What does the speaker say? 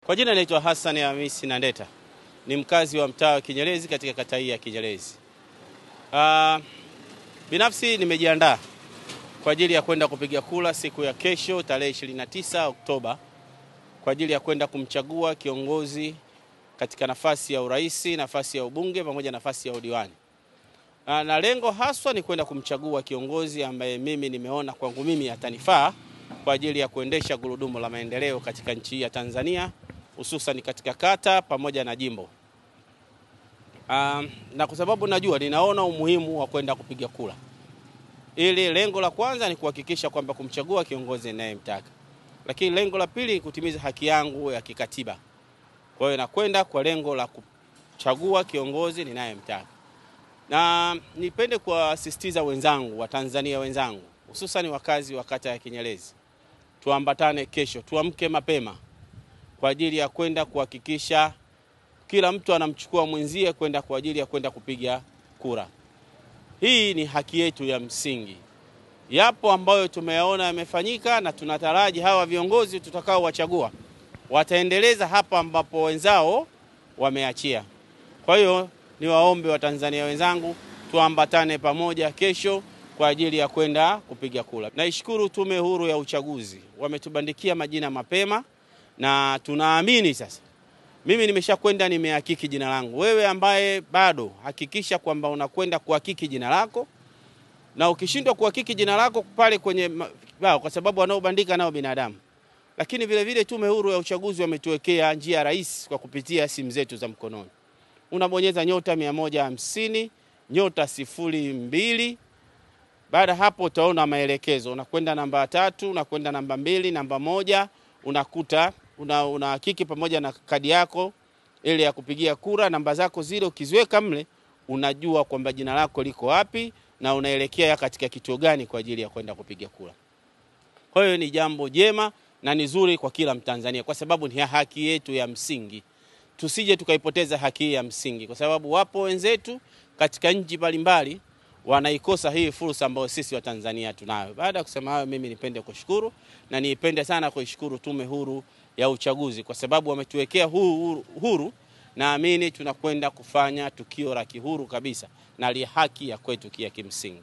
Kwa jina naitwa Hassan Hamisi Nandeta. Ni mkazi wa mtaa wa Kinyerezi katika kata hii ya Kinyerezi. Binafsi nimejiandaa kwa ajili ya kwenda kupiga kura siku ya kesho tarehe 29 Oktoba kwa ajili ya kwenda kumchagua kiongozi katika nafasi ya urais, nafasi ya ubunge pamoja na nafasi ya udiwani. Na lengo haswa ni kwenda kumchagua kiongozi ambaye mimi nimeona kwangu mimi atanifaa kwa ajili ya kuendesha gurudumu la maendeleo katika nchi ya Tanzania, hususan katika kata pamoja na jimbo. Na kwa sababu ninaona umuhimu wa kwenda kupiga kura. Ili lengo la kwanza ni kuhakikisha kwamba kumchagua kiongozi ninayemtaka. Lakini lengo la pili ni kutimiza haki yangu ya kikatiba. Kwa hiyo nakwenda kwa lengo la kuchagua kiongozi ninayemtaka. Na nipende kuwasisitiza wenzangu, Watanzania wenzangu, hususan wakazi wa kata ya Kinyerezi. Tuambatane kesho, tuamke mapema kwa ajili ya kwenda kuhakikisha kila mtu anamchukua mwenzie kwenda kwa ajili ya kwenda kupiga kura. Hii ni haki yetu ya msingi. Yapo ambayo tumeyaona yamefanyika na tunataraji hawa viongozi tutakao wachagua wataendeleza hapa ambapo wenzao wameachia. Kwa hiyo niwaombe Watanzania wenzangu tuambatane pamoja kesho kwa ajili ya kwenda kupiga kura. Naishukuru Tume Huru ya Uchaguzi, wametubandikia majina mapema na tunaamini sasa. Mimi nimeshakwenda nimehakiki jina langu. Wewe ambaye bado hakikisha kwamba unakwenda kuhakiki jina lako, na ukishindwa kuhakiki jina lako pale kwenye kwa sababu wanaobandika nao binadamu. Lakini vile vile Tume Huru ya Uchaguzi wametuwekea njia rahisi kwa kupitia simu zetu za mkononi. Unabonyeza *150 *02. Baada hapo utaona maelekezo. Unakwenda namba 3, unakwenda namba 2, namba 1, unakuta unahakiki pamoja na kadi yako ile ya kupigia kura, namba zako zile ukiziweka mle unajua kwamba jina lako liko wapi na unaelekea katika kituo gani kwa ajili ya kwenda kupiga kura. Kwa hiyo ni jambo jema na ni zuri kwa kila Mtanzania kwa sababu ni haki yetu ya msingi. Tusije tukaipoteza haki ya msingi kwa sababu wapo wenzetu katika nchi mbalimbali wanaikosa hii fursa ambayo sisi wa Tanzania tunayo. Baada ya kusema hayo, mimi nipende kushukuru na nipende sana kuishukuru Tume Huru ya Uchaguzi kwa sababu wametuwekea huru. Naamini tunakwenda kufanya tukio la kihuru kabisa na li haki ya kwetu ya kimsingi.